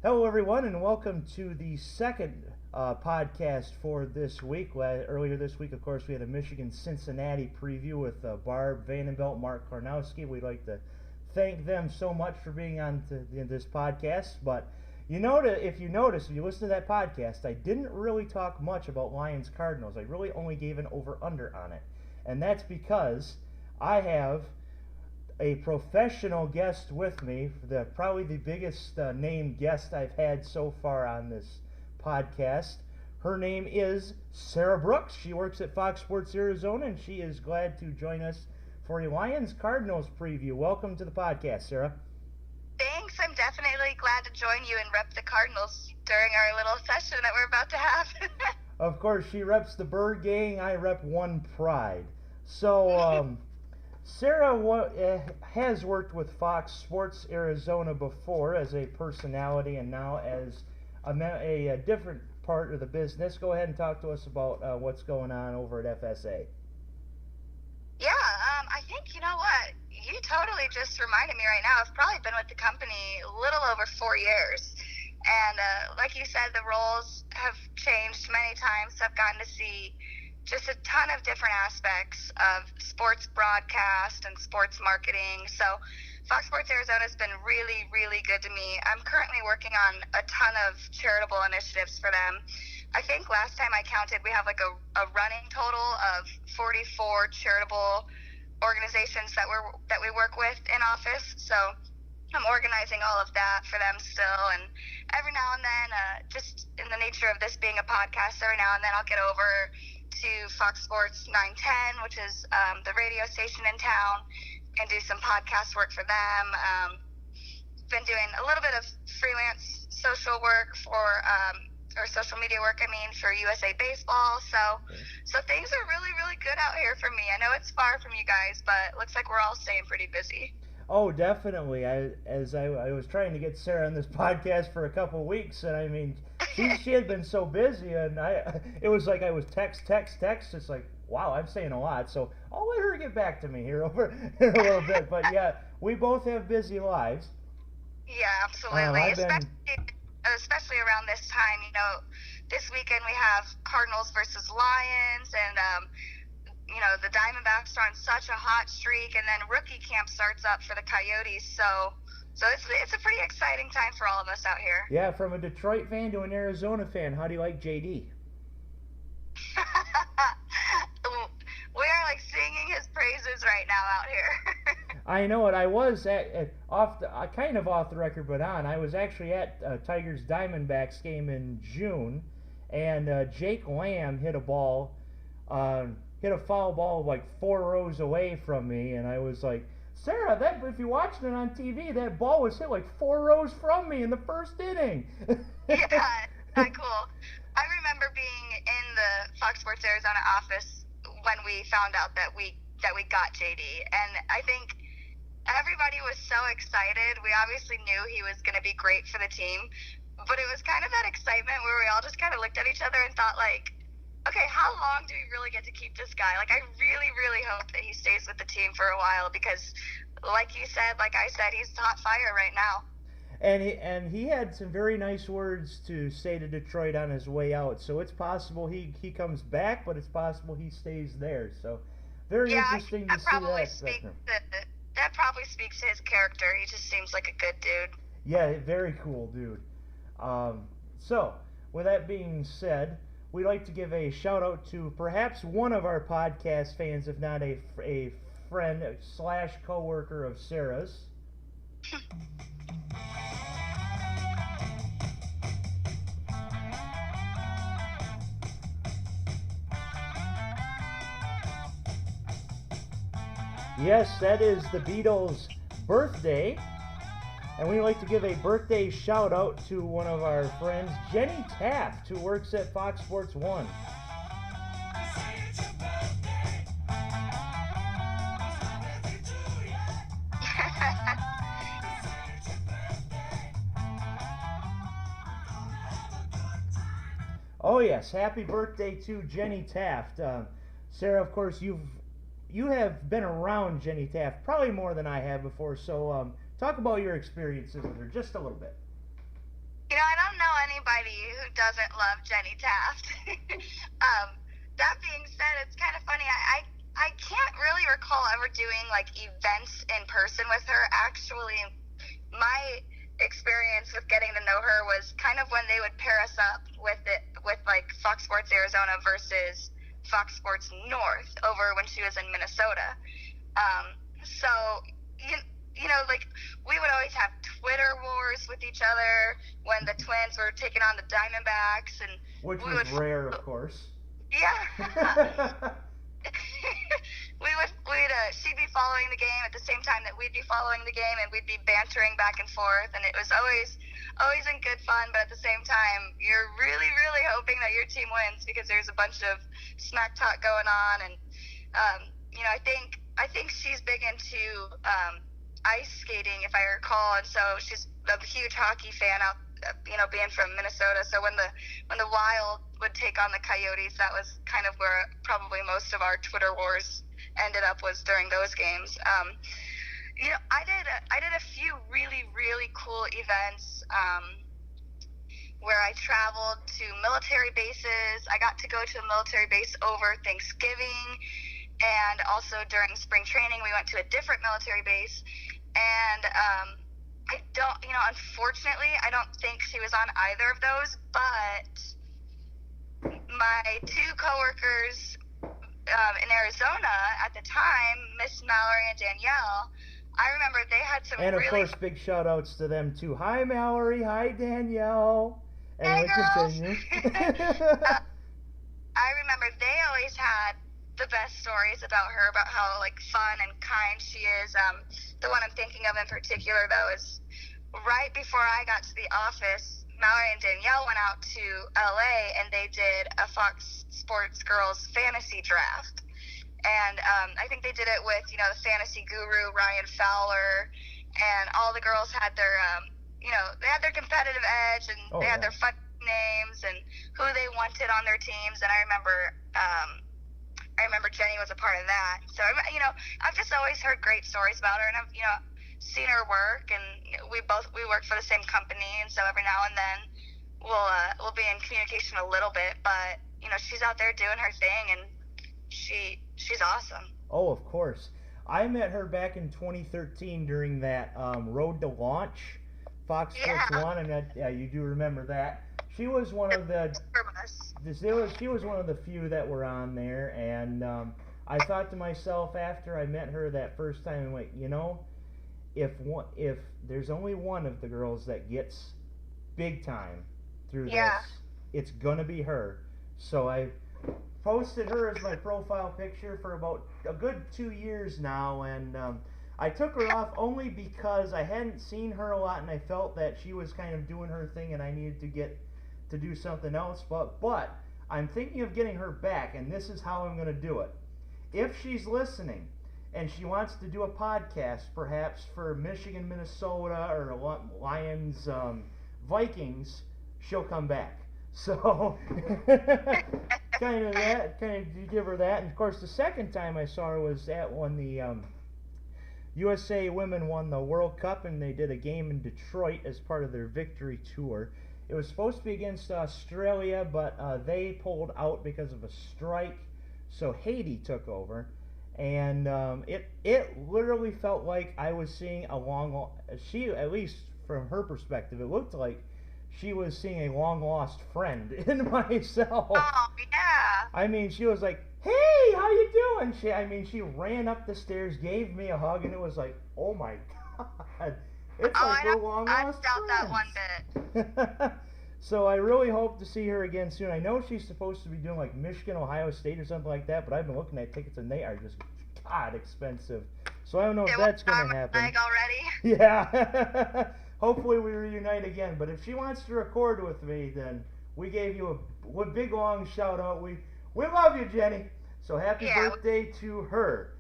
Hello, everyone, and welcome to the second podcast for this week. Earlier this week, of course, we had a Michigan-Cincinnati preview with Barb Vandenbelt, Mark Karnowski. We'd like to thank them so much for being on this podcast. But if you listen to that podcast, I didn't really talk much about Lions-Cardinals. I really only gave an over-under on it. And that's because I have a professional guest with me, probably the biggest named guest I've had so far on this podcast. Her name is Sarah Brooks. She works at Fox Sports Arizona, and she is glad to join us for a Lions-Cardinals preview. Welcome to the podcast, Sarah. Thanks. I'm definitely glad to join you and rep the Cardinals during our little session that we're about to have. Of course, she reps the Bird Gang. I rep One Pride. So, Sarah has worked with Fox Sports Arizona before as a personality and now as a different part of the business. Go ahead and talk to us about what's going on over at FSA. Yeah, I think, you know what, you totally just reminded me right now. I've probably been with the company a little over 4 years. And like you said, the roles have changed many times. I've gotten to see just a ton of different aspects of sports broadcast and sports marketing. So Fox Sports Arizona has been really, really good to me. I'm currently working on a ton of charitable initiatives for them. I think last time I counted, we have like a running total of 44 charitable organizations that we work with in office. So I'm organizing all of that for them still, and every now and then, just in the nature of this being a podcast, every now and then I'll get over to Fox Sports 910, which is the radio station in town, and do some podcast work for them. Been doing a little bit of freelance social work or social media work, for USA Baseball. So things are really, really good out here for me. I know it's far from you guys, but it looks like we're all staying pretty busy. Oh, definitely. I was trying to get Sarah on this podcast for a couple weeks, and she had been so busy, and it was like I was text. It's like, wow, I'm saying a lot, so I'll let her get back to me here in a little bit. But yeah, we both have busy lives. Yeah, absolutely. Especially around this time, this weekend we have Cardinals versus Lions, and the Diamondbacks are on such a hot streak, and then rookie camp starts up for the Coyotes. So it's a pretty exciting time for all of us out here. Yeah, from a Detroit fan to an Arizona fan, how do you like JD? We are like singing his praises right now out here. I know it. I was off the record, but on. I was actually at Tigers Diamondbacks game in June, and Jake Lamb hit a foul ball like 4 rows away from me, and I was like, Sarah, if you're watching it on TV, that ball was hit like 4 rows from me in the first inning. Yeah, not cool. I remember being in the Fox Sports Arizona office when we found out that we got JD, and I think everybody was so excited. We obviously knew he was going to be great for the team, but it was kind of that excitement where we all just kind of looked at each other and thought, like, okay, how long do we really get to keep this guy? Like, I really, really hope that he stays with the team for a while because, like you said, like I said, he's hot fire right now. And he had some very nice words to say to Detroit on his way out. So it's possible he comes back, but it's possible he stays there. So very interesting to see that. That probably speaks to his character. He just seems like a good dude. Yeah, very cool dude. So with that being said, we'd like to give a shout out to perhaps one of our podcast fans, if not a friend / coworker of Sarah's. Yes, that is the Beatles' birthday. And we'd like to give a birthday shout out to one of our friends, Jenny Taft, who works at Fox Sports 1. Oh yes, happy birthday to Jenny Taft. Sarah, of course, you have been around Jenny Taft probably more than I have before, so talk about your experiences with her just a little bit. I don't know anybody who doesn't love Jenny Taft. That being said, it's kind of funny. I can't really recall ever doing like events in person with her. Actually, my experience with getting to know her was kind of when they would pair us up with like Fox Sports Arizona versus Fox Sports North over when she was in Minnesota. So like we would always have Twitter wars with each other when the Twins were taking on the Diamondbacks, and which was rare, of course. Yeah. She'd be following the game at the same time that we'd be following the game, and we'd be bantering back and forth, and it was always in good fun. But at the same time, you're really, really hoping that your team wins because there's a bunch of smack talk going on, and I think she's big into ice skating, if I recall, and so she's a huge hockey fan out. Being from Minnesota, so when the Wild would take on the Coyotes, that was kind of where probably most of our Twitter wars ended up, was during those games. I did a few really, really cool events where I traveled to military bases. I got to go to a military base over Thanksgiving, and also during spring training, we went to a different military base, and unfortunately, I don't think she was on either of those, but my two coworkers in Arizona at the time, Miss Mallory and Danielle, I remember they had some and of really... course, big shout outs to them too. Hi, Mallory. Hi, Danielle. And hey, we girls. Continue. I remember they always had the best stories about her, about how like fun and kind she is. The one I'm thinking of in particular, though, is right before I got to the office, Mallory and Danielle went out to LA and they did a Fox Sports Girls fantasy draft. And I think they did it with, the fantasy guru, Ryan Fowler, and all the girls had their, they had their competitive edge, and they had their fun names and who they wanted on their teams. And I remember Jenny was a part of that. So, I've just always heard great stories about her, and I've, seen her work, and we work for the same company, and so every now and then we'll be in communication a little bit, but, she's out there doing her thing, and she's awesome. Oh, of course. I met her back in 2013 during that Road to Launch, Fox Sports 1, and you do remember that. She was one of the few that were on there, and I thought to myself after I met her that first time, and went, if there's only one of the girls that gets big time through this, it's gonna be her. So I posted her as my profile picture for about a good 2 years now, and I took her off only because I hadn't seen her a lot, and I felt that she was kind of doing her thing, and I needed to do something else. But I'm thinking of getting her back, and this is how I'm going to do it. If she's listening and she wants to do a podcast, perhaps for Michigan, Minnesota, or Lions, Vikings, she'll come back. So kind of give her that. And of course, the second time I saw her was when the USA Women won the World Cup, and they did a game in Detroit as part of their victory tour. It was supposed to be against Australia, but they pulled out because of a strike, so Haiti took over. And it literally felt like I was seeing she, at least from her perspective, it looked like she was seeing a long-lost friend in myself. Oh, yeah. I mean, she was like, hey, how you doing? She ran up the stairs, gave me a hug, and it was like, oh my God. It's like we're long-lost friends. I doubt that one bit. So I really hope to see her again soon. I know she's supposed to be doing like Michigan, Ohio State or something like that, but I've been looking at tickets and they are just expensive. So I don't know if that's going to happen. Already? Yeah. Hopefully we reunite again. But if she wants to record with me, then we gave you a big long shout out. We love you, Jenny. So happy birthday to her.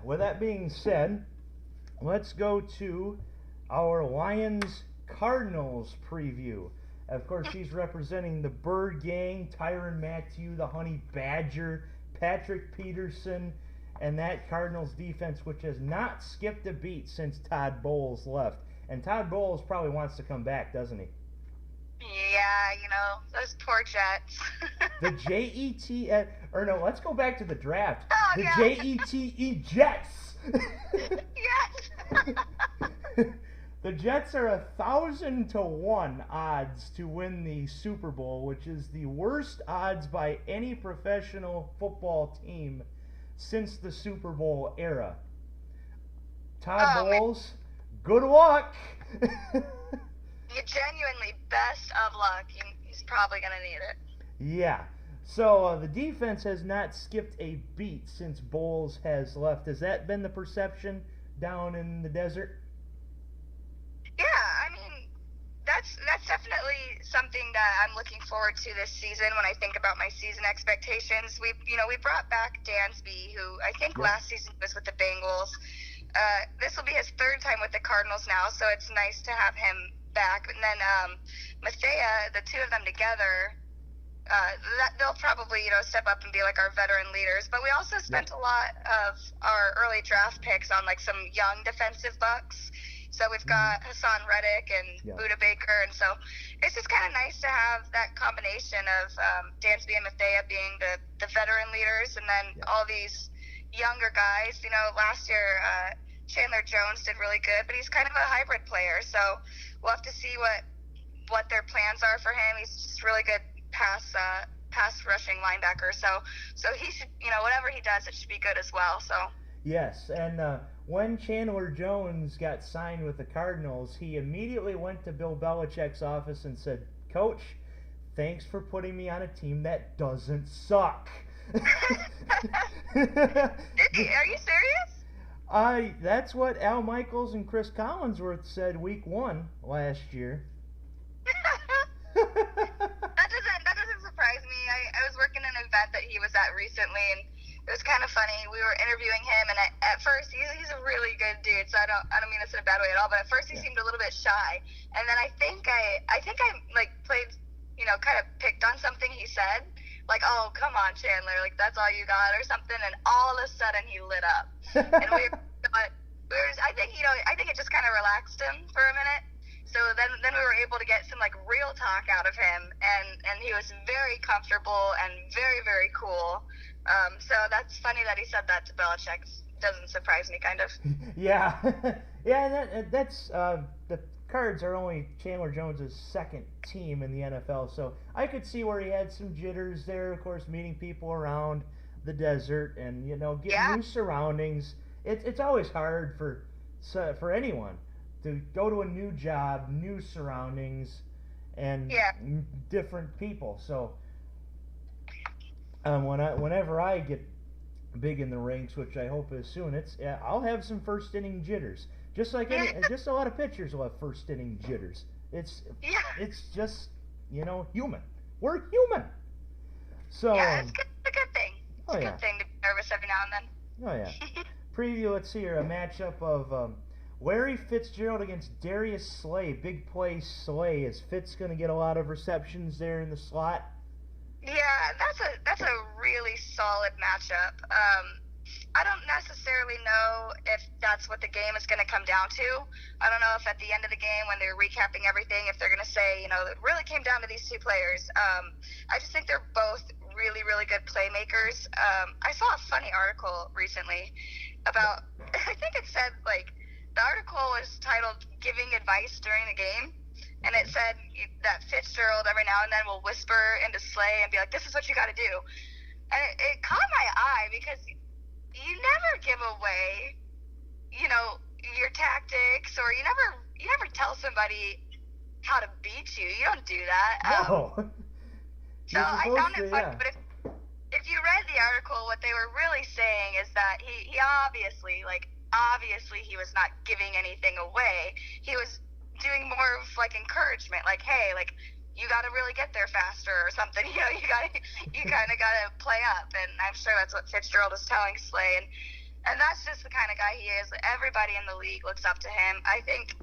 With that being said, let's go to our Lions-Cardinals preview. Of course, she's representing the Bird Gang, Tyrann Mathieu, the Honey Badger, Patrick Peterson, and that Cardinals defense, which has not skipped a beat since Todd Bowles left. And Todd Bowles probably wants to come back, doesn't he? Yeah, those poor Jets. The J-E-T, or no, let's go back to the draft. Oh, The yeah. J-E-T-E Jets. Yes. The Jets are 1,000 to 1 odds to win the Super Bowl, which is the worst odds by any professional football team since the Super Bowl era. Todd Bowles, good luck. You genuinely best of luck. He's probably going to need it. Yeah. So the defense has not skipped a beat since Bowles has left. Has that been the perception down in the desert? Yeah, I mean, that's definitely something that I'm looking forward to this season when I think about my season expectations. We brought back Dansby, who I think last season was with the Bengals. This will be his third time with the Cardinals now, so it's nice to have him back. And then Mathia, the two of them together, they'll probably step up and be like our veteran leaders. But we also spent a lot of our early draft picks on like some young defensive bucks. So we've got Hassan Reddick and Budda Baker, and so it's just kind of nice to have that combination of Dansby and Mathia being the veteran leaders, and then all these younger guys. Last year Chandler Jones did really good, but he's kind of a hybrid player, so we'll have to see what their plans are for him. He's just really good pass rushing linebacker, so he should, whatever he does, it should be good as well. So yes, and when Chandler Jones got signed with the Cardinals, he immediately went to Bill Belichick's office and said, "Coach, thanks for putting me on a team that doesn't suck." Are you serious? That's what Al Michaels and Chris Collinsworth said week 1 last year. That doesn't surprise me. I was working an event that he was at recently, and it was kind of funny. We were interviewing him, and at first he's a really good dude, so I don't mean this in a bad way at all. But at first he seemed a little bit shy, and then I think I like played, kind of picked on something he said, like, "Oh, come on, Chandler, like that's all you got," or something, and all of a sudden he lit up, and we were I think it just kind of relaxed him for a minute. So then we were able to get some like real talk out of him, and he was very comfortable and very, very cool. So that's funny that he said that to Belichick. Doesn't surprise me, kind of. Yeah, that's the Cards are only Chandler Jones' second team in the NFL, so I could see where he had some jitters there. Of course, meeting people around the desert and getting new surroundings. It's always hard for anyone to go to a new job, new surroundings, and different people. So whenever I get big in the ranks, which I hope is soon, I'll have some first inning jitters. Just like just a lot of pitchers will have first inning jitters. It's just human. We're human. So it's a good thing. It's a good thing to be nervous every now and then. Oh yeah. Preview. Let's see here a matchup of Larry Fitzgerald against Darius Slay. Big play Slay. Is Fitz going to get a lot of receptions there in the slot? Yeah, that's a really solid matchup. I don't necessarily know if that's what the game is going to come down to. I don't know if at the end of the game when they're recapping everything, if they're going to say, it really came down to these two players. I just think they're both really, really good playmakers. I saw a funny article recently about, I think it said, the article was titled "Giving Advice During the Game," and it said that Fitzgerald every now and then will whisper into Slay and be like, "This is what you got to do." And it caught my eye because you never give away, your tactics, or you never tell somebody how to beat you. You don't do that. No. So I found it funny, but if you read the article, what they were really saying is that he obviously he was not giving anything away. He was doing more of encouragement, hey, you got to really get there faster or something. You kind of got to play up, and I'm sure that's what Fitzgerald is telling Slay, and that's just the kind of guy he is. Everybody in the league looks up to him. I think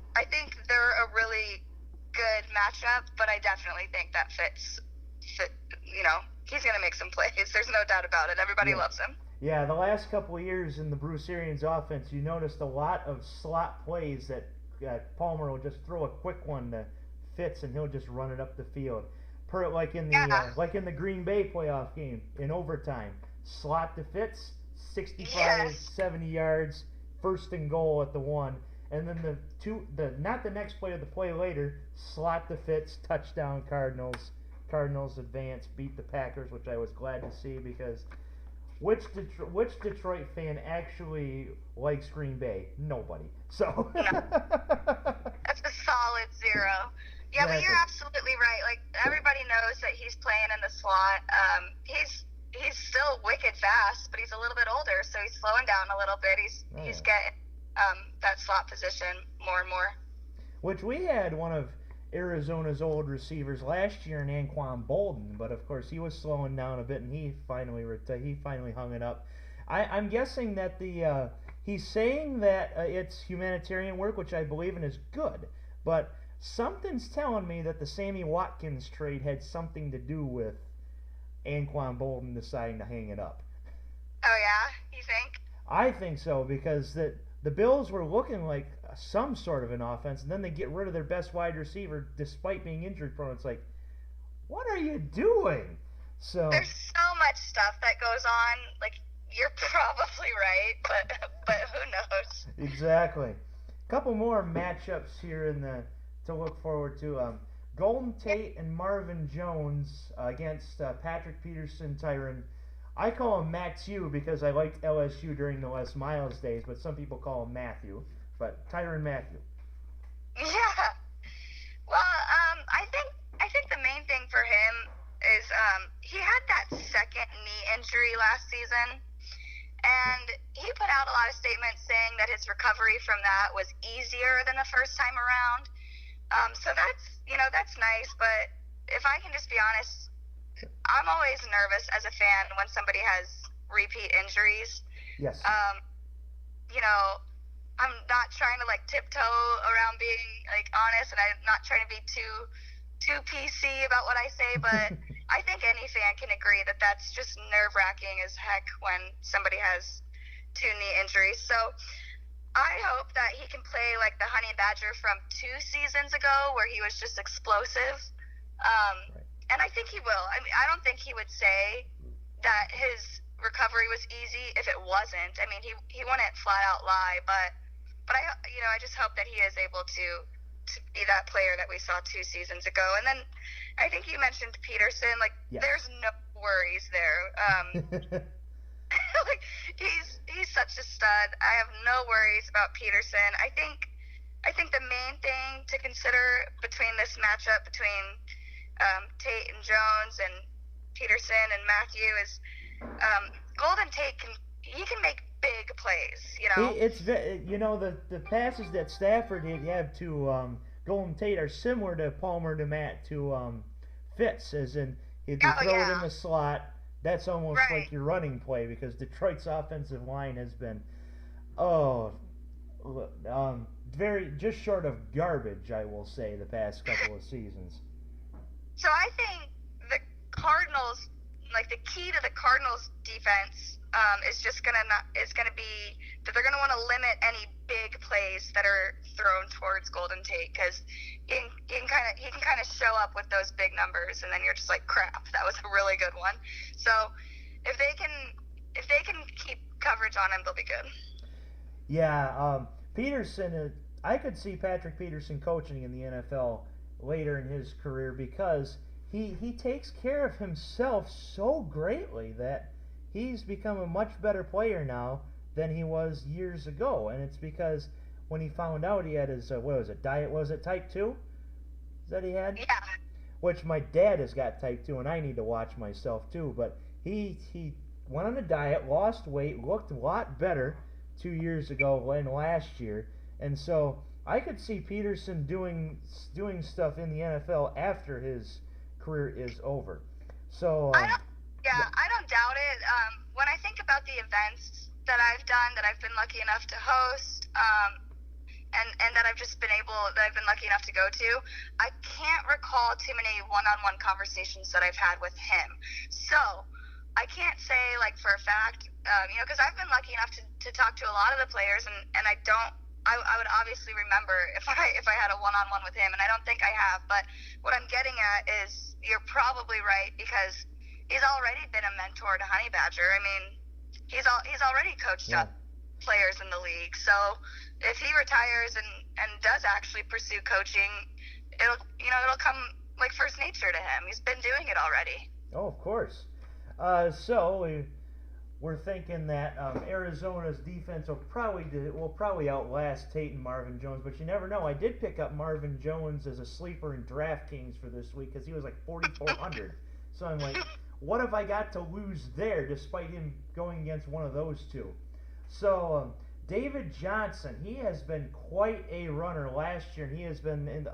they're a really good matchup, but I definitely think that Fitz, he's going to make some plays. There's no doubt about it. Everybody loves him. Yeah, the last couple of years in the Bruce Arians offense, you noticed a lot of slot plays that Palmer will just throw a quick one to Fitz, and he'll just run it up the field. Yeah. Like in the Green Bay playoff game in overtime, slot to Fitz, 65, Yes. 70 yards, first and goal at the 1, and then not the next play, the play later, slot to Fitz, touchdown Cardinals. Cardinals advance, beat the Packers, which I was glad to see because which Detroit fan actually likes Green Bay? Nobody. So. No. That's a solid 0. Yeah, but you're absolutely right. Like, everybody knows that he's playing in the slot. He's still wicked fast, but he's a little bit older, so he's slowing down a little bit. He's getting that slot position more and more. Which we had one of Arizona's old receivers last year in Anquan Bolden, but of course he was slowing down a bit, and he finally hung it up. I'm guessing that he's saying that it's humanitarian work, which I believe in is good, but something's telling me that the Sammy Watkins trade had something to do with Anquan Bolden deciding to hang it up. Oh yeah, you think? I think so, because the Bills were looking like some sort of an offense, and then they get rid of their best wide receiver despite being injury prone. It's like, what are you doing? So there's so much stuff that goes on. Like, you're probably right, but who knows? Exactly. A couple more matchups here to look forward to. Golden Tate and Marvin Jones against Patrick Peterson, Tyron. I call him Matthew because I liked LSU during the Les Miles days, but some people call him Matthew. But Tyron Matthew. Yeah. Well, I think the main thing for him is he had that second knee injury last season, and he put out a lot of statements saying that his recovery from that was easier than the first time around. So that's nice. But if I can just be honest, I'm always nervous as a fan when somebody has repeat injuries. Yes. I'm not trying to like tiptoe around being like honest, and I'm not trying to be too PC about what I say, but I think any fan can agree that that's just nerve-wracking as heck when somebody has 2 knee injuries. So I hope that he can play like the Honey Badger from 2 seasons ago, where he was just explosive. Right. And I think he will. I mean, I don't think he would say that his recovery was easy if it wasn't. I mean, he wouldn't flat out lie, but I just hope that he is able to be that player that we saw 2 seasons ago. And then I think you mentioned Peterson. Like, yes. There's no worries there. Like, he's such a stud. I have no worries about Peterson. I think the main thing to consider between this matchup between Tate and Jones and Peterson and Matthew is Golden Tate can make big plays, the passes that Stafford had to Golden Tate are similar to Palmer to Fitz, as in if you throw it in the slot, that's almost right. like your running play, because Detroit's offensive line has been very just short of garbage, I will say, the past couple of seasons. So I think the Cardinals, like the key to the Cardinals defense is gonna be that they're gonna want to limit any big plays that are thrown towards Golden Tate, because he can kind of show up with those big numbers, and then you're just like, crap, that was a really good one. So if they can keep coverage on him, they'll be good. Yeah, Peterson. I could see Patrick Peterson coaching in the NFL later in his career, because he takes care of himself so greatly that he's become a much better player now than he was years ago. And it's because when he found out he had his diet, was it type 2 that he had? Yeah. Which my dad has got type 2, and I need to watch myself too. But he went on a diet, lost weight, looked a lot better 2 years ago than last year. And so I could see Peterson doing stuff in the NFL after his career is over. So I don't doubt it. When I think about the events that I've done, that I've been lucky enough to host, and that I've been lucky enough to go to, I can't recall too many one-on-one conversations that I've had with him. So I can't say like for a fact Because I've been lucky enough to talk to a lot of the players, and I would obviously remember if I had a one-on-one with him, and I don't think I have. But what I'm getting at is you're probably right, because he's already been a mentor to Honey Badger. I mean, he's already coached up players in the league. So if he retires and does actually pursue coaching, it'll come like first nature to him. He's been doing it already. Oh, of course. We're thinking that Arizona's defense will probably outlast Tate and Marvin Jones, but you never know. I did pick up Marvin Jones as a sleeper in DraftKings for this week because he was like 4,400. So I'm like, what have I got to lose there, despite him going against one of those two? So David Johnson, he has been quite a runner last year, and he has been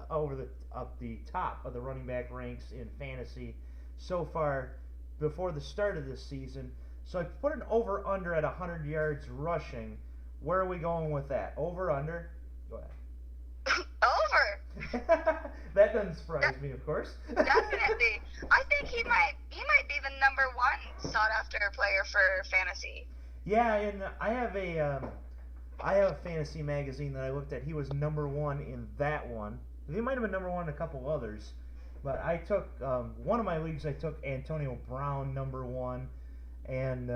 up the top of the running back ranks in fantasy so far before the start of this season. So I put an over-under at 100 yards rushing. Where are we going with that? Over-under? Go ahead. Over. That doesn't surprise me, of course. Definitely. I think he might be the number one sought-after player for fantasy. Yeah, and I have a fantasy magazine that I looked at. He was number one in that one. He might have been number one in a couple others. But I took, one of my leagues, I took Antonio Brown number one. And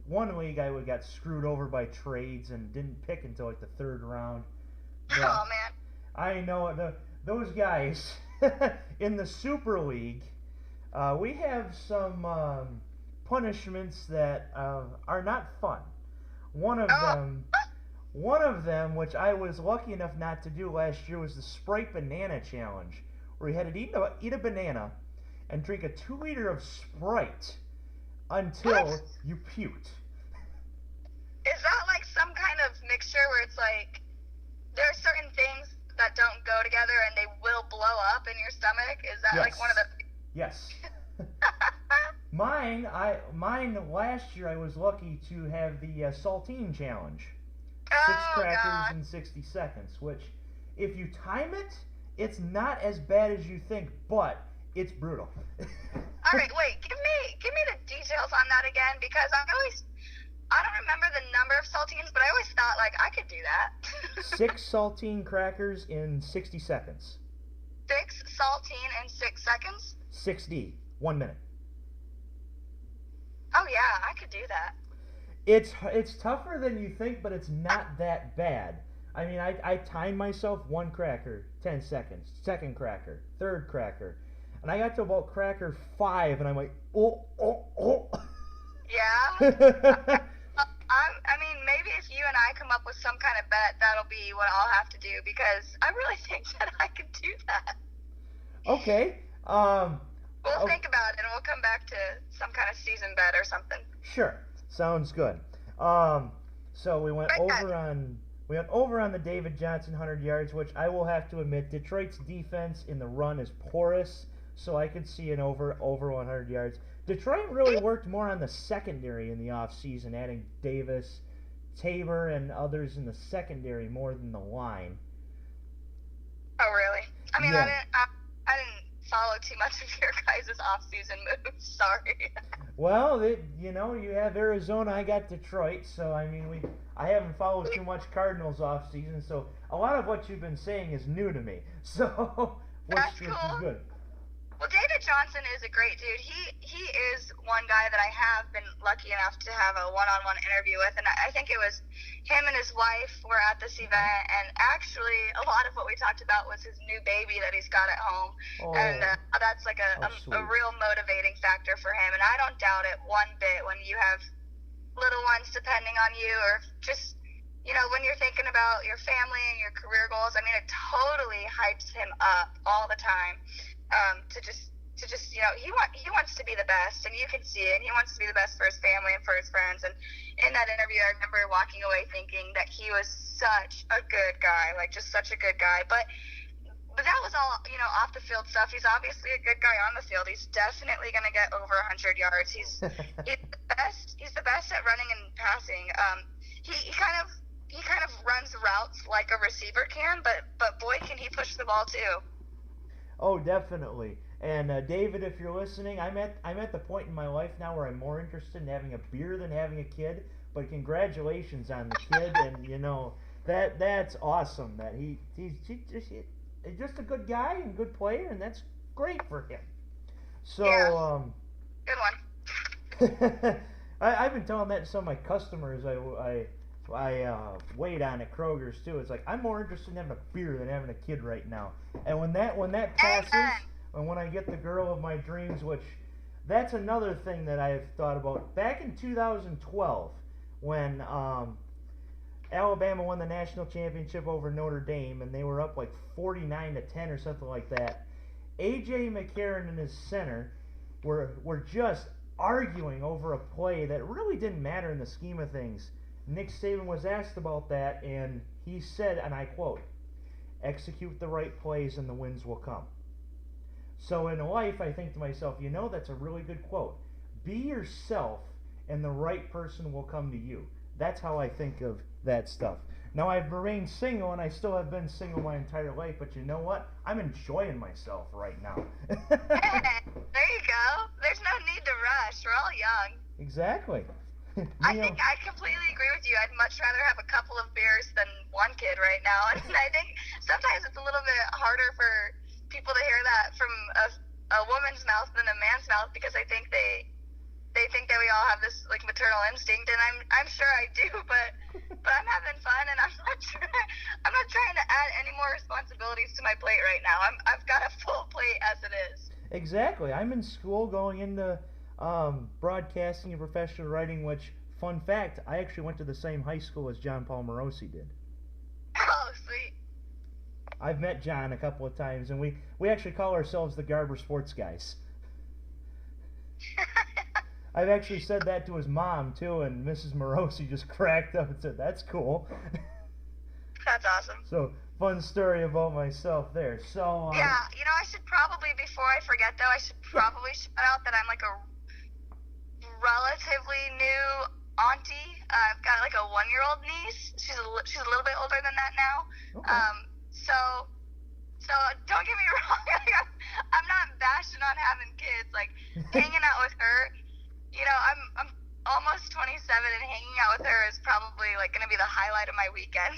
one league I got screwed over by trades and didn't pick until like the third round. But oh, man. I know those guys in the Super League. We have some punishments that are not fun. One of them, which I was lucky enough not to do last year, was the Sprite Banana Challenge, where you had to eat a banana and drink a 2-liter of Sprite until you puked. Is that like some kind of mixture where it's like there are certain things that don't go together and they will blow up in your stomach? Is that like one of the... Yes. Mine last year I was lucky to have the Saltine Challenge. 6 crackers in 60 seconds, which if you time it, it's not as bad as you think, but it's brutal. All right, wait. Give me the details on that again, because I don't remember the number of saltines, but I always thought like I could do that. 6 saltine crackers in 60 seconds. 6 saltine in 6 seconds. 6D, 1 minute. Oh yeah, I could do that. It's tougher than you think, but it's not that bad. I mean, I timed myself 1 cracker, 10 seconds, 2nd cracker, 3rd cracker. And I got to about cracker 5, and I'm like, oh. Yeah? I mean, maybe if you and I come up with some kind of bet, that'll be what I'll have to do, because I really think that I could do that. Okay. We'll think about it, and we'll come back to some kind of season bet or something. Sure. Sounds good. So we went over on the David Johnson 100 yards, which I will have to admit, Detroit's defense in the run is porous. So I could see an over 100 yards. Detroit really worked more on the secondary in the offseason, adding Davis, Tabor, and others in the secondary more than the line. Oh, really? I mean, yeah. I didn't follow too much of your guys' offseason moves. Sorry. Well, you have Arizona. I got Detroit. So, I mean, I haven't followed too much Cardinals offseason. So, a lot of what you've been saying is new to me. So, which is good. Well, David Johnson is a great dude. He is one guy that I have been lucky enough to have a one-on-one interview with, and I think it was him and his wife were at this event, and actually a lot of what we talked about was his new baby that he's got at home, and that's like a real motivating factor for him, and I don't doubt it one bit when you have little ones depending on you, or just, when you're thinking about your family and your career goals. I mean, it totally hypes him up all the time. To just he wants to be the best, and you can see it, and he wants to be the best for his family and for his friends. And in that interview, I remember walking away thinking that he was such a good guy, like just such a good guy. But that was all, off the field stuff. He's obviously a good guy on the field. He's definitely going to get over 100 yards. He's the best. He's the best at running and passing. He kind of runs routes like a receiver can, but boy, can he push the ball too. Oh, definitely. And David, if you're listening, I'm at the point in my life now where I'm more interested in having a beer than having a kid. But congratulations on the kid, and that's awesome. That he's just a good guy and good player, and that's great for him. So good one. I've been telling that to some of my customers. I wait on at Kroger's too. It's like I'm more interested in having a beer than having a kid right now. And when that passes, and when I get the girl of my dreams, which that's another thing that I've thought about. Back in 2012, when Alabama won the national championship over Notre Dame, and they were up like 49-10 or something like that. A.J. McCarron and his center were just arguing over a play that really didn't matter in the scheme of things. Nick Saban was asked about that, and he said, and I quote, "Execute the right plays and the wins will come." So in life, I think to myself, that's a really good quote. Be yourself, and the right person will come to you. That's how I think of that stuff. Now, I've remained single, and I still have been single my entire life, but you know what? I'm enjoying myself right now. Hey, there you go. There's no need to rush. We're all young. Exactly. I think I completely agree with you. I'd much rather have a couple of beers than one kid right now. And I think sometimes it's a little bit harder for people to hear that from a woman's mouth than a man's mouth, because I think they think that we all have this like maternal instinct, and I'm sure I do, but I'm having fun, and I'm not trying to add any more responsibilities to my plate right now. I've got a full plate as it is. Exactly. I'm in school going into broadcasting and professional writing, which, fun fact, I actually went to the same high school as John Paul Morosi did. Oh, sweet. I've met John a couple of times, and we actually call ourselves the Garber Sports Guys. I've actually said that to his mom, too, and Mrs. Morosi just cracked up and said, "That's cool." That's awesome. So, fun story about myself there. So yeah, I should probably, before I forget, though, shout out that I'm like a relatively new auntie. I've got like a 1-year-old niece. She's a little bit older than that now. Okay. So don't get me wrong. I'm not bashing on having kids. Like hanging out with her. I'm almost 27, and hanging out with her is probably like going to be the highlight of my weekend.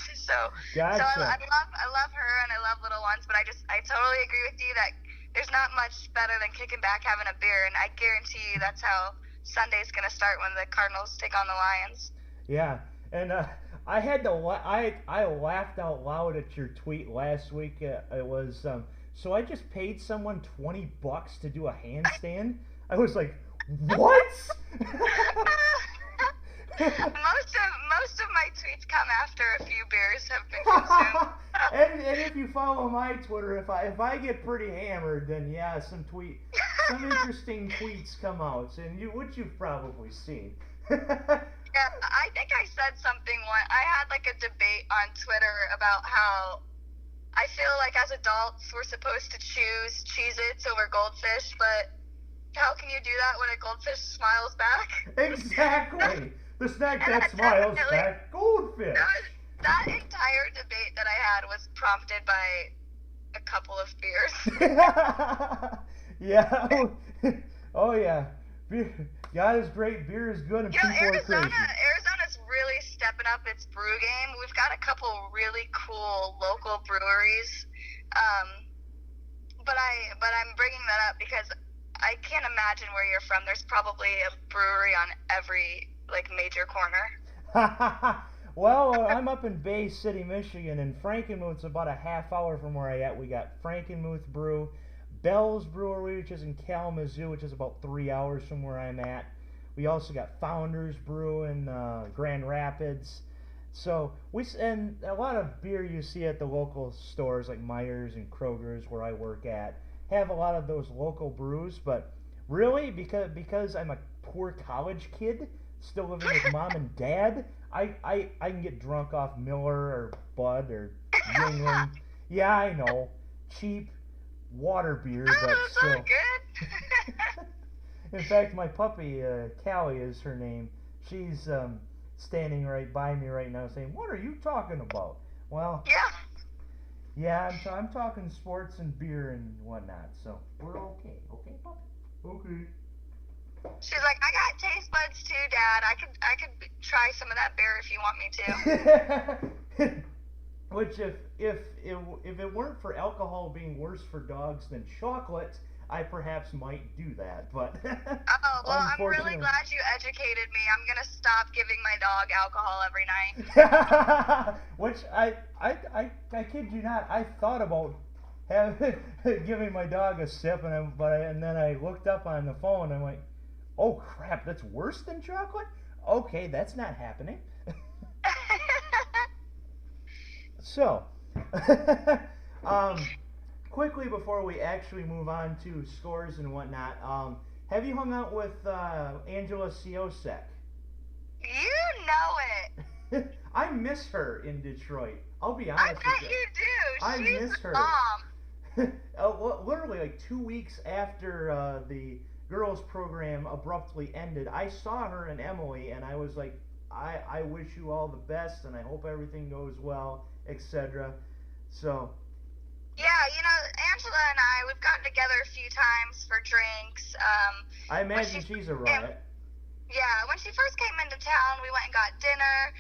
Gotcha. I love her, and I love little ones, but I totally agree with you that there's not much better than kicking back, having a beer, and I guarantee you that's how Sunday's going to start when the Cardinals take on the Lions. Yeah, and I had to I laughed out loud at your tweet last week. It was so I just paid someone $20 to do a handstand. I was like, what? Most of my tweets come after a few beers have been consumed. and if you follow my Twitter, if I get pretty hammered, then yeah, some interesting tweets come out, and which you've probably seen. Yeah, I think I said something once. I had like a debate on Twitter about how I feel like as adults we're supposed to choose Cheez-Its over Goldfish, but how can you do that when a goldfish smiles back? Exactly. The snack that smiles back, Goldfish. That entire debate that I had was prompted by a couple of beers. Yeah. Oh yeah. God is great, beer is good, and people are crazy. Arizona's really stepping up its brew game. We've got a couple really cool local breweries, but I'm bringing that up because I can't imagine where you're from. There's probably a brewery on every major corner. Well, I'm up in Bay City, Michigan, and Frankenmuth's about a half hour from where I at. We got Frankenmuth Brew, Bell's Brewery, which is in Kalamazoo, which is about 3 hours from where I'm at. We also got Founders Brew in Grand Rapids. So and a lot of beer you see at the local stores like Myers and Kroger's, where I work at, have a lot of those local brews. But really, because I'm a poor college kid still living with mom and dad, I can get drunk off Miller or Bud or Yuengling. Yeah, I know, cheap water beer, but still. Good. In fact, my puppy, Callie is her name. She's standing right by me right now saying, "What are you talking about?" Well, yeah. Yeah, I'm talking sports and beer and whatnot, so we're okay. Okay, puppy? Okay. She's like, I got taste buds too, Dad. I could try some of that beer if you want me to. Which, if it weren't for alcohol being worse for dogs than chocolate, I perhaps might do that. But Oh, well, I'm really glad you educated me. I'm gonna stop giving my dog alcohol every night. Which I kid you not, I thought about giving my dog a sip, and then I looked up on the phone and I'm like, oh crap, that's worse than chocolate? Okay, that's not happening. So, quickly before we actually move on to scores and whatnot, have you hung out with Angela Siosek? You know it. I miss her in Detroit. I'll be honest with you. I bet you do. I She's miss her. Literally like 2 weeks after the girls program abruptly ended, I saw her and Emily, and I was like, I wish you all the best, and I hope everything goes well, etc. So. Yeah, Angela and we've gotten together a few times for drinks. I imagine she's a riot. Yeah, when she first came into town, we went and got dinner.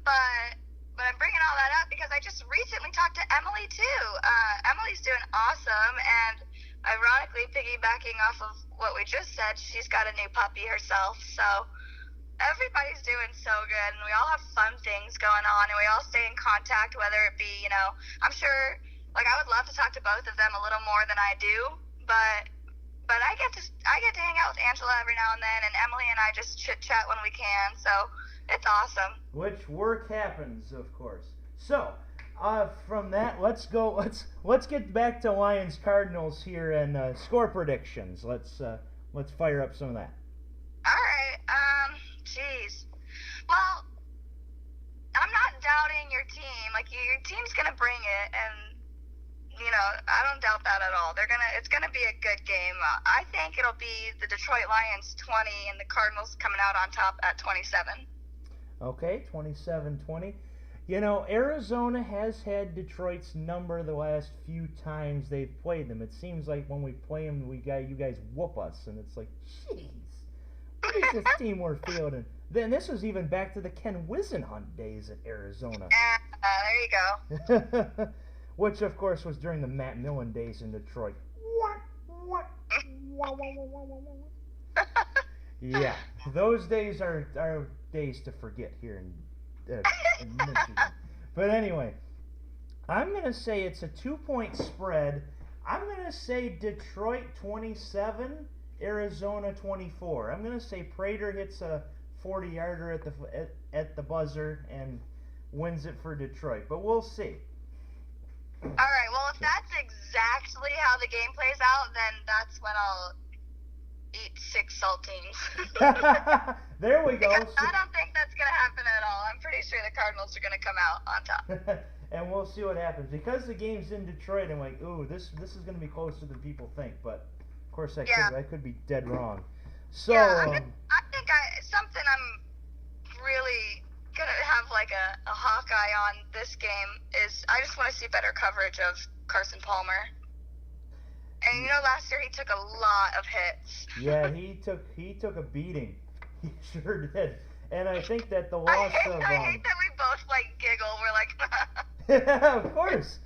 But I'm bringing all that up because I just recently talked to Emily too. Emily's doing awesome, and ironically, piggybacking off of what we just said, she's got a new puppy herself. So everybody's doing so good, and we all have fun things going on, and we all stay in contact, whether it be, I'm sure, like, I would love to talk to both of them a little more than I do, but I get to hang out with Angela every now and then, and Emily and I just chit chat when we can, so it's awesome. Which work happens, of course. So, from that, let's get back to Lions-Cardinals here and score predictions. Let's fire up some of that. All right. Jeez. Well, I'm not doubting your team. Like, your team's gonna bring it, and I don't doubt that at all. It's gonna be a good game. I think it'll be the Detroit Lions 20 and the Cardinals coming out on top at 27. Okay, 27-20. Arizona has had Detroit's number the last few times they've played them. It seems like when we play them, you guys whoop us, and it's like, jeez, what is this team we're fielding? Then this was even back to the Ken Wisenhunt days at Arizona. There you go. Which, of course, was during the Matt Millen days in Detroit. What? Yeah, those days are days to forget here in Michigan. But anyway, I'm going to say it's a 2-point spread. I'm going to say Detroit 27, Arizona 24. I'm going to say Prater hits a 40-yarder at the buzzer and wins it for Detroit. But we'll see. All right, well, if that's exactly how the game plays out, then that's when I'll eat 6 saltines. There we go. Because I don't think that's going to happen at all. I'm pretty sure the Cardinals are going to come out on top. And we'll see what happens. Because the game's in Detroit, I'm like, ooh, this is going to be closer than people think. But, of course, I could be dead wrong. So, yeah, I think something I'm really going to have like a hawkeye on this game is I just want to see better coverage of Carson Palmer. And last year he took a lot of hits. Yeah, he took a beating. He sure did. And I think that the loss of I hate that we both giggle. We're like, of course.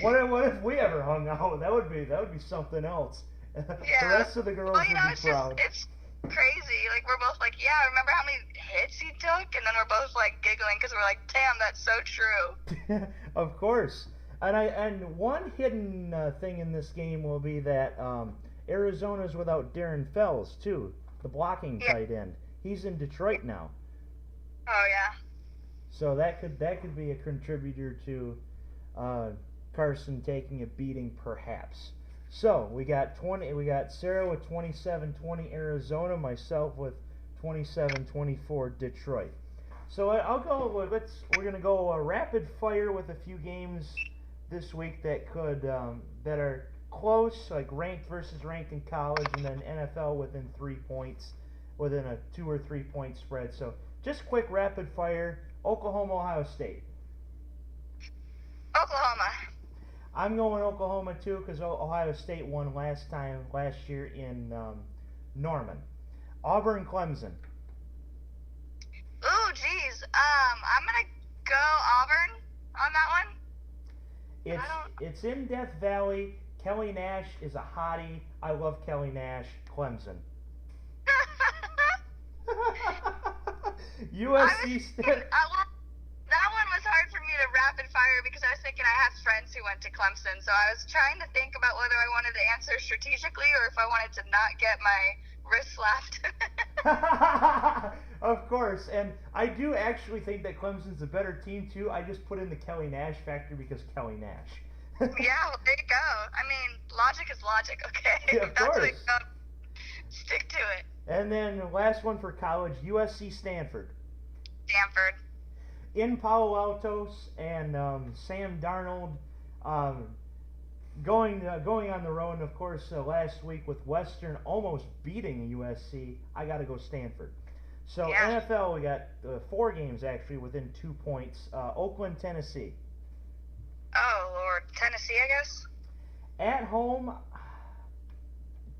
What if we ever hung out? That would be something else. Yeah. The rest of the girls would be proud. It's crazy. Like, we're both like, yeah, remember how many hits he took? And then we're both giggling because we're like, damn, that's so true. Of course. And one hidden thing in this game will be that Arizona's without Darren Fells too, the blocking tight end. He's in Detroit now. Oh yeah. So that could be a contributor to Carson taking a beating, perhaps. So we got Sarah with 27-20 Arizona, myself with 27-24 Detroit. So I'll go. We're gonna go rapid fire with a few games this week that are close, like ranked versus ranked in college, and then NFL within 3 points, within a 2 or 3 point spread. So just quick rapid fire. Oklahoma, Ohio State. Oklahoma. I'm going Oklahoma too because Ohio State won last year in Norman. Auburn, Clemson. Ooh, geez. I'm gonna go Auburn on that one. It's in Death Valley. Kelly Nash is a hottie. I love Kelly Nash. Clemson. USC. That one was hard for me to rapid fire because I was thinking I have friends who went to Clemson, so I was trying to think about whether I wanted to answer strategically or if I wanted to not get my wrist slapped. Of course, and I do actually think that Clemson's a better team too. I just put in the Kelly Nash factor because Kelly Nash. Yeah, well, there you go. I mean, logic is logic, okay? Yeah, of course. Stick to it. And then the last one for college, USC, Stanford. Stanford. In Palo Altos, and Sam Darnold going on the road. And of course, last week with Western almost beating USC, I got to go Stanford. So yeah. NFL, we got 4 games actually within 2 points. Oakland, Tennessee. Oh Lord, Tennessee, I guess. At home,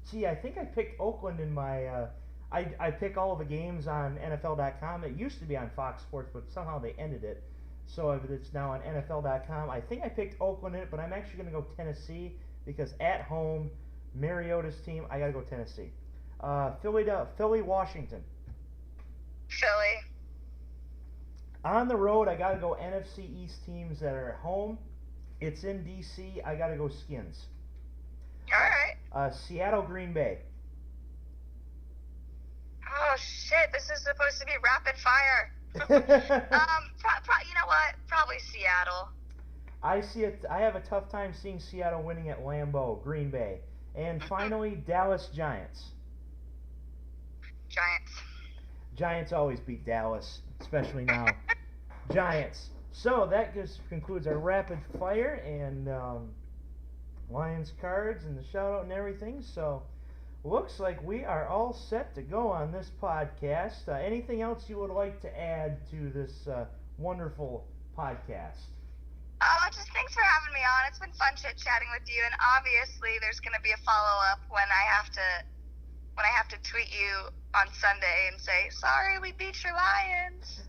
gee, I think I picked Oakland in my. I pick all the games on NFL.com. It used to be on Fox Sports, but somehow they ended it. So it's now on NFL.com. I think I picked Oakland in it, but I'm actually going to go Tennessee because at home, Mariota's team, I got to go Tennessee. Philly, Washington. Philly. On the road, I got to go NFC East teams that are at home. It's in D.C. I got to go Skins. All right. Seattle, Green Bay. Oh shit! This is supposed to be rapid fire. You know what? Probably Seattle. I have a tough time seeing Seattle winning at Lambeau, Green Bay, and finally Dallas Giants. Giants. Giants always beat Dallas, especially now. Giants. So that just concludes our rapid fire and Lions cards and the shout out and everything. So. Looks like we are all set to go on this podcast. Anything else you would like to add to this wonderful podcast? Just thanks for having me on. It's been fun chit-chatting with you, and obviously there's going to be a follow-up when I have to tweet you on Sunday and say, sorry, we beat your Lions.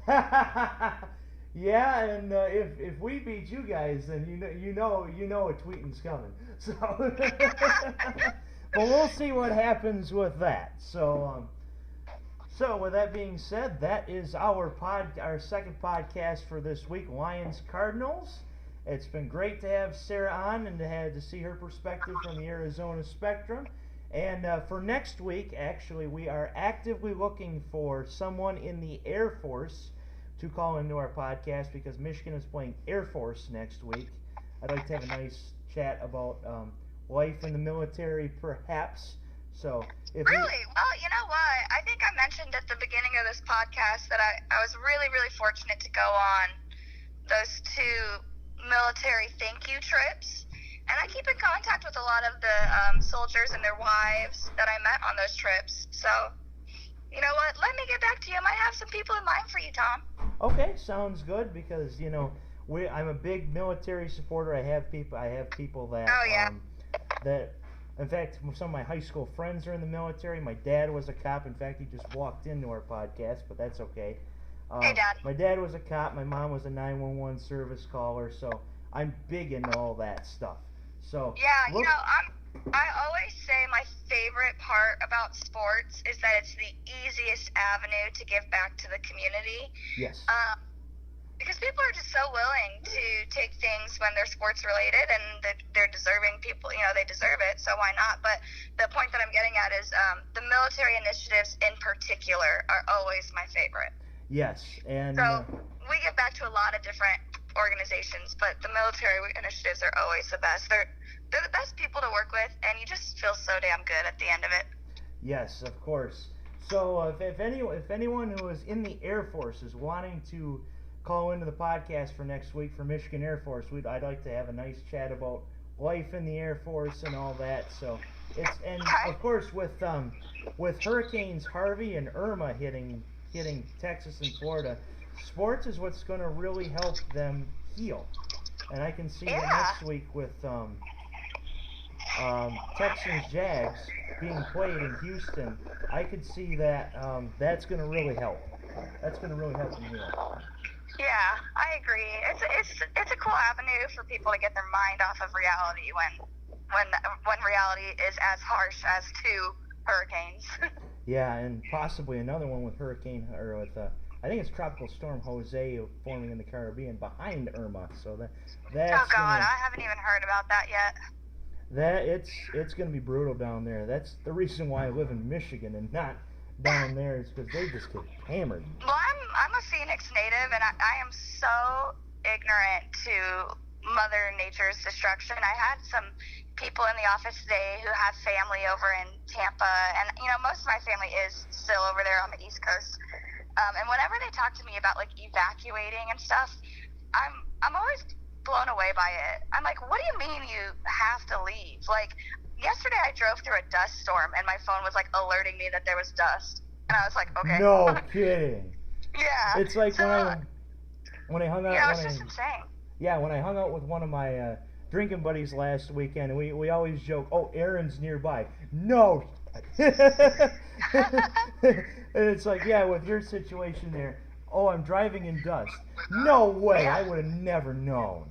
Yeah, and if we beat you guys, then you know a tweeting's coming. So. But we'll see what happens with that. So with that being said, that is our second podcast for this week, Lions-Cardinals. It's been great to have Sarah on and to see her perspective from the Arizona spectrum. And for next week, actually, we are actively looking for someone in the Air Force to call into our podcast because Michigan is playing Air Force next week. I'd like to have a nice chat about life in the military, perhaps. So, Well, you know what? I think I mentioned at the beginning of this podcast that I was really, really fortunate to go on those 2 military thank you trips. And I keep in contact with a lot of the soldiers and their wives that I met on those trips. So, you know what? Let me get back to you. I might have some people in mind for you, Tom. Okay, sounds good because, I'm a big military supporter. I have people that... Oh, yeah. That, in fact, some of my high school friends are in the military. My dad was a cop. In fact, he just walked into our podcast, but that's okay. Hey, Dad. My dad was a cop. My mom was a 911 service caller, so I'm big into all that stuff. So yeah, I always say my favorite part about sports is that it's the easiest avenue to give back to the community. Yes. Because people are just so willing to take things when they're sports related and they're deserving people, they deserve it, so why not? But the point that I'm getting at is the military initiatives in particular are always my favorite. Yes, and... So we give back to a lot of different organizations, but the military initiatives are always the best. They're the best people to work with, and you just feel so damn good at the end of it. Yes, of course. So if anyone who is in the Air Force is wanting to call into the podcast for next week for Michigan Air Force, I'd like to have a nice chat about life in the Air Force and all that. So of course with Hurricanes Harvey and Irma hitting Texas and Florida, sports is what's going to really help them heal. and I can see Yeah. that next week with Texans-Jags being played in Houston. I could see that that's going to really help. That's going to really help them here. Yeah, I agree. It's a cool avenue for people to get their mind off of reality when reality is as harsh as 2 hurricanes. Yeah, and possibly another one with I think it's Tropical Storm Jose forming in the Caribbean behind Irma. So that's oh God, I haven't even heard about that yet. It's going to be brutal down there. That's the reason why I live in Michigan and not down there, is because they just get hammered. Well, I'm a Phoenix native, and I am so ignorant to Mother Nature's destruction. I had some people in the office today who have family over in Tampa, and most of my family is still over there on the East Coast. And whenever they talk to me about like evacuating and stuff, I'm always blown away by it. I'm like, what do you mean you have to leave? Like, yesterday I drove through a dust storm, and my phone was like alerting me that there was dust, and I was like, okay. No kidding. Yeah. It's like when I hung out. Yeah, it's just insane. Yeah, when I hung out with one of my drinking buddies last weekend, we always joke, oh, Aaron's nearby. No. And it's like, yeah, with your situation there, oh, I'm driving in dust. No way, I would have never known.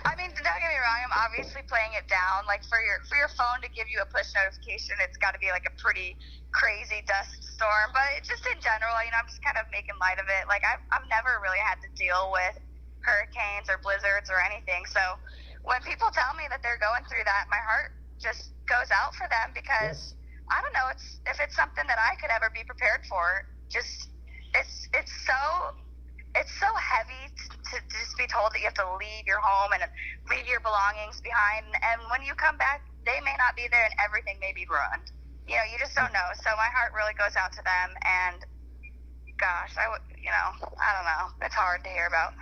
I mean, don't get me wrong, I'm obviously playing it down. Like, for your phone to give you a push notification, it's got to be like a pretty crazy dust storm. But just in general, I'm just kind of making light of it. Like, I've never really had to deal with hurricanes or blizzards or anything. So when people tell me that they're going through that, my heart just goes out for them, because I don't know, if it's something that I could ever be prepared for. Just it's so heavy to just be told that you have to leave your home and leave your belongings behind, and when you come back, they may not be there and everything may be ruined. You just don't know. So my heart really goes out to them, and gosh, I don't know. It's hard to hear about.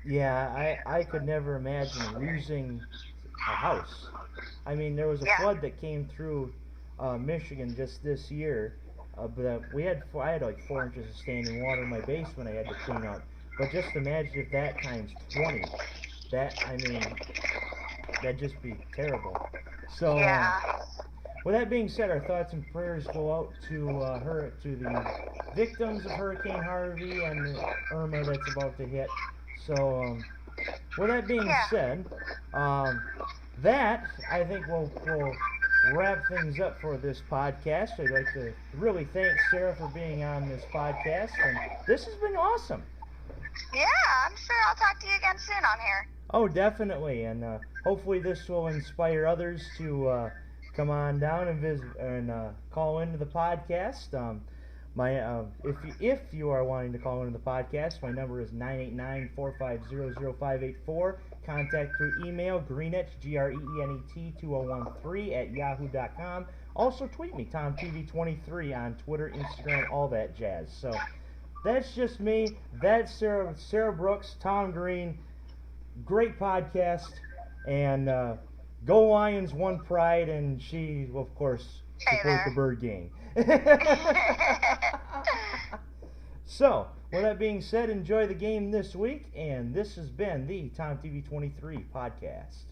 Yeah, I could never imagine losing a house. I mean, there was a flood that came through Michigan just this year, but I had like 4 inches of standing water in my basement I had to clean up. But just imagine if that times 20. That'd just be terrible. So, with that being said, our thoughts and prayers go out to the victims of Hurricane Harvey and the Irma that's about to hit. So, with that being said, that I think will wrap things up for this podcast. I'd like to really thank Sarah for being on this podcast, and this has been awesome. Yeah, I'm sure I'll talk to you again soon on here. Oh, definitely, and hopefully this will inspire others to come on down and visit and call into the podcast. If you are wanting to call into the podcast, my number is 989-450-0584. Contact through email, greenet, GREENET 2013 @yahoo.com. Also tweet me, TomTV23 on Twitter, Instagram, all that jazz. So that's just me. That's Sarah Brooks, Tom Green. Great podcast, and go Lions, one pride, and she will, of course, support the Bird Gang. So, with that being said, enjoy the game this week, and this has been the Tom TV 23 podcast.